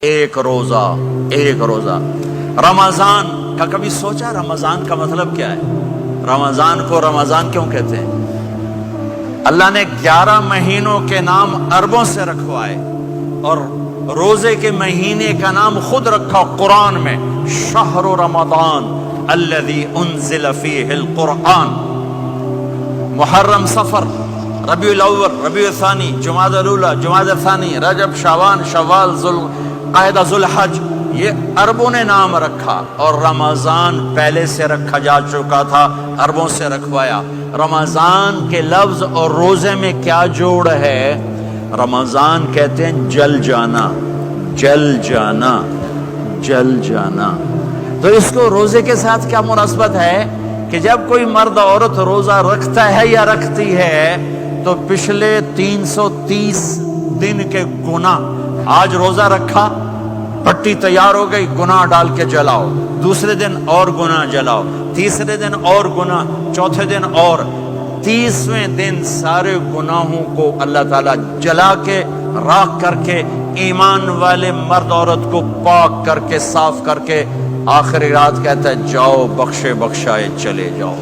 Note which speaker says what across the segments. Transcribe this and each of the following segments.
Speaker 1: ایک روزہ ایک روزہ رمضان کا کبھی سوچا رمضان کا مطلب کیا ہے؟ رمضان کو رمضان کیوں کہتے ہیں؟ اللہ نے 11 مہینوں کے نام عربوں سے رکھوائے اور روزے کے مہینے کا نام خود رکھا قرآن میں، شہر رمضان الذی انزل فیہ القرآن۔ محرم، صفر، ربیع الاول، ربیع الثانی، جمادی الاولی، جمادی الثانی، رجب، شعبان، شوال، قاعدہ، ذوالحج، یہ عربوں نے نام رکھا اور رمضان پہلے سے رکھا جا چکا تھا، عربوں سے رکھوایا۔ رمضان کے لفظ اور روزے میں کیا جوڑ ہے؟ رمضان کہتے ہیں جل جانا، جل جانا، جل جانا۔ تو اس کو روزے کے ساتھ کیا مناسبت ہے کہ جب کوئی مرد عورت روزہ رکھتا ہے یا رکھتی ہے تو پچھلے 330 دن کے گناہ، آج روزہ رکھا، پٹی تیار ہو گئی، گناہ ڈال کے جلاؤ، دوسرے دن اور گناہ جلاؤ، تیسرے دن اور گناہ، چوتھے دن اور، 30ویں دن سارے گناہوں کو اللہ تعالیٰ جلا کے، راکھ کر کے، ایمان والے مرد عورت کو پاک کر کے، صاف کر کے، آخری رات کہتا ہے جاؤ بخشے بخشائے چلے جاؤ،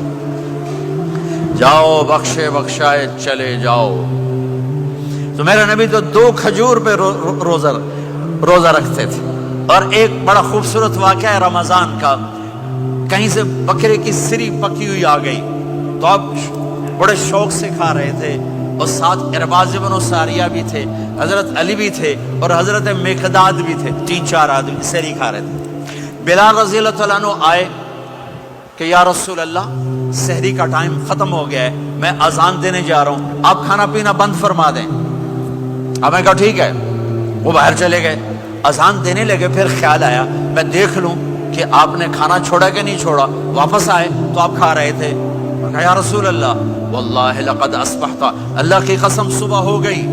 Speaker 1: جاؤ بخشے بخشائے چلے جاؤ۔ تو میرے نبی تو 2 کھجور پہ روزہ رکھتے تھے۔ اور ایک بڑا خوبصورت واقعہ ہے رمضان کا، کہیں سے بکرے کی سری پکی ہوئی آ گئی تو آپ بڑے شوق سے کھا رہے تھے، اور ساتھ ارباز بن ساریہ بھی تھے، حضرت علی بھی تھے اور حضرت مقداد بھی تھے، 3-4 آدمی سری کھا رہے تھے۔ بلال رضی اللہ تعالیٰ عنہ آئے کہ یا رسول اللہ، سحری کا ٹائم ختم ہو گیا ہے، میں اذان دینے جا رہا ہوں، آپ کھانا پینا بند فرما دیں۔ اب میں کہا ٹھیک ہے، وہ باہر چلے گئے، اذان دینے لگے، پھر خیال آیا میں دیکھ لوں کہ آپ نے کھانا چھوڑا کہ نہیں چھوڑا۔ واپس آئے تو آپ کھا رہے تھے، کہا یا رسول اللہ واللہ لقد اصبحت، اللہ کی قسم صبح ہو گئی۔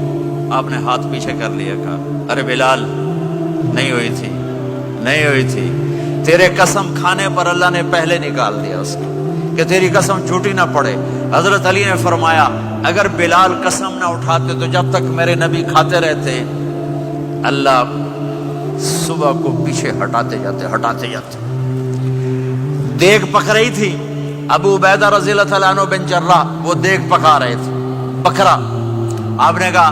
Speaker 1: آپ نے ہاتھ پیچھے کر لیا، کہا ارے بلال، نہیں ہوئی تھی، نہیں ہوئی تھی، تیرے قسم کھانے پر اللہ نے پہلے نکال دیا اس کو کہ تیری قسم جھوٹی نہ پڑے۔ حضرت علی نے فرمایا اگر بلال قسم نہ اٹھاتے تو جب تک میرے نبی کھاتے رہتے، اللہ صبح کو پیچھے ہٹاتے جاتے۔ دیگ پک رہی تھی، ابو عبیدہ رضی اللہ تعالیٰ عنہ بن جراح وہ دیگ پکا رہے تھے، بکرا۔ آپ نے کہا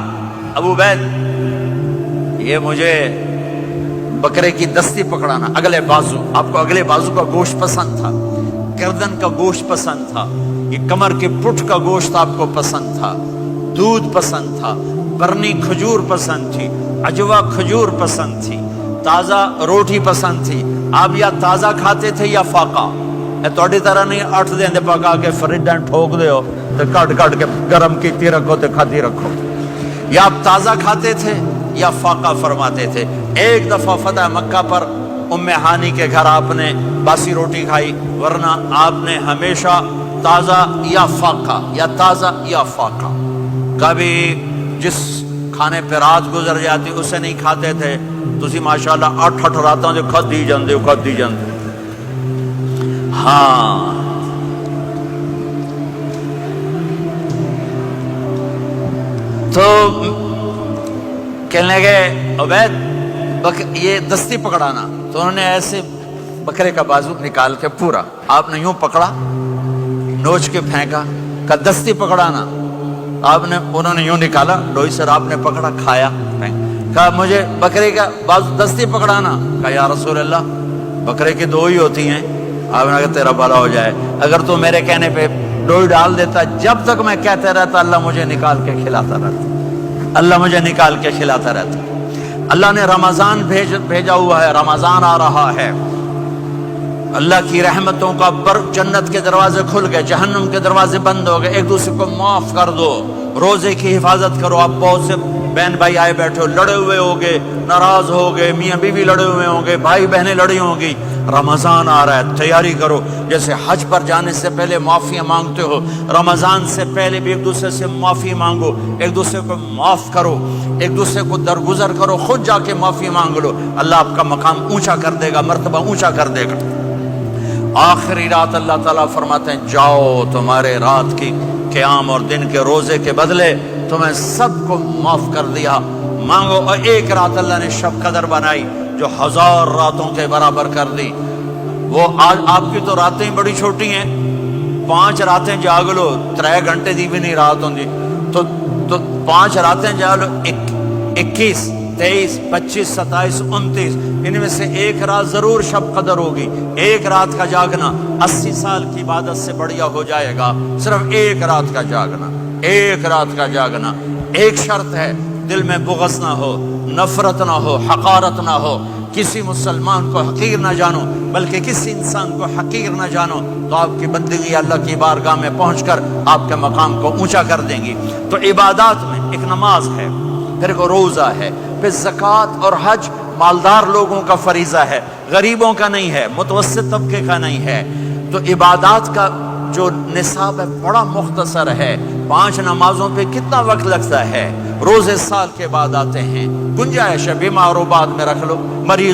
Speaker 1: ابو عبید، یہ مجھے بکرے کی دستی پکڑانا، اگلے بازو، آپ کو اگلے بازو کا گوشت پسند تھا، گردن کا گوشت پسند تھا، یہ کمر کے پٹھ کا گوشت آپ کو پسند تھا، دودھ پسند تھا، برنی کھجور پسند تھی، عجوا کھجور پسند تھی، تازہ روٹی پسند تھی۔ آپ یا تازہ کھاتے تھے یا فاقہ، توڑی طرح نہیں 8 دن پکا کے فریج ٹھوک دے ہو تو کٹ کے گرم کیتی رکھو تو کھاتی رکھو، یا آپ تازہ کھاتے تھے یا فاقہ فرماتے تھے۔ ایک دفعہ فتح مکہ پر ام ہانی کے گھر آپ نے باسی روٹی کھائی، ورنہ آپ نے ہمیشہ تازہ یا فاقہ، یا تازہ یا فاقہ۔ کبھی جس کھانے پہ رات گزر جاتی اسے نہیں کھاتے تھے، تسی ماشاءاللہ 8 راتوں جو کھدی جاندے ہو۔ ہاں، تو کہنے لگے عبید یہ دستی پکڑانا، تو انہوں نے ایسے بکرے کا بازو نکال کے پورا آپ نے یوں پکڑا، نوچ کے پھینکا، کہ دستی پکڑانا، انہوں نے یوں نکالا ڈوئی سے، آپ نے پکڑا، کھایا، کہا مجھے بکرے کا بازو دستی پکڑانا، کہا یا رسول اللہ بکرے کی 2 ہی ہوتی ہیں۔ آپ نے کہا تیرا بھلا ہو جائے، اگر تو میرے کہنے پہ ڈوئی ڈال دیتا، جب تک میں کہتے رہتا اللہ مجھے نکال کے کھلاتا رہتا، اللہ مجھے نکال کے کھلاتا رہتا۔ اللہ نے رمضان بھیجا ہوا ہے، رمضان آ رہا ہے، اللہ کی رحمتوں کا جنت کے دروازے کھل گئے، جہنم کے دروازے بند ہو گئے، ایک دوسرے کو معاف کر دو، روزے کی حفاظت کرو۔ آپ بہت سے بہن بھائی آئے بیٹھے ہو، لڑے ہوئے ہوگے، ناراض ہوگے، میاں بیوی لڑے ہوئے ہوں گے، بھائی بہنیں لڑی ہوں گی۔ رمضان آ رہا ہے، تیاری کرو، جیسے حج پر جانے سے پہلے معافیاں مانگتے ہو، رمضان سے پہلے بھی ایک دوسرے سے معافی مانگو، ایک دوسرے کو معاف کرو، ایک دوسرے کو درگزر کرو، خود جا کے معافی مانگ لو، اللہ آپ کا مقام اونچا کر دے گا، مرتبہ اونچا کر دے گا۔ آخری رات اللہ تعالیٰ فرماتے ہیں جاؤ، تمہارے رات کی قیام اور دن کے روزے کے بدلے تمہیں سب کو معاف کر دیا، مانگو۔ اور ایک رات اللہ نے شب قدر بنائی، جو 1000 راتوں کے برابر کر دی. وہ آج آپ کی تو راتیں بڑی چھوٹی ہیں, 5 راتیں جاگ لو 3 گھنٹے دی بھی نہیں رات ہوندی, تو 5 راتیں جاگ لو 21 23 25 27 29, ان میں سے ایک رات ضرور شب قدر ہوگی. ایک رات کا جاگنا 80 سال کی عبادت سے بڑھیا ہو جائے گا. صرف ایک رات کا جاگنا, ایک رات کا جاگنا. ایک شرط ہے, دل میں بغض نہ ہو, نفرت نہ ہو, حقارت نہ ہو, کسی مسلمان کو حقیر نہ جانو, بلکہ کسی انسان کو حقیر نہ جانو, تو آپ کی بندگی اللہ کی بارگاہ میں پہنچ کر آپ کے مقام کو اونچا کر دیں گی. تو عبادات میں ایک نماز ہے, پھر ایک روزہ ہے, پھر زکوٰۃ اور حج مالدار لوگوں کا فریضہ ہے, غریبوں کا نہیں ہے, متوسط طبقے کا نہیں ہے. تو عبادات کا جو نصاب ہے بڑا مختصر ہے. 5 نمازوں پہ کتنا وقت لگتا ہے؟ روزے سال کے بعد آتے ہیں. گنجائش ہے, بیمار و بعد میں رکھ لو, مریض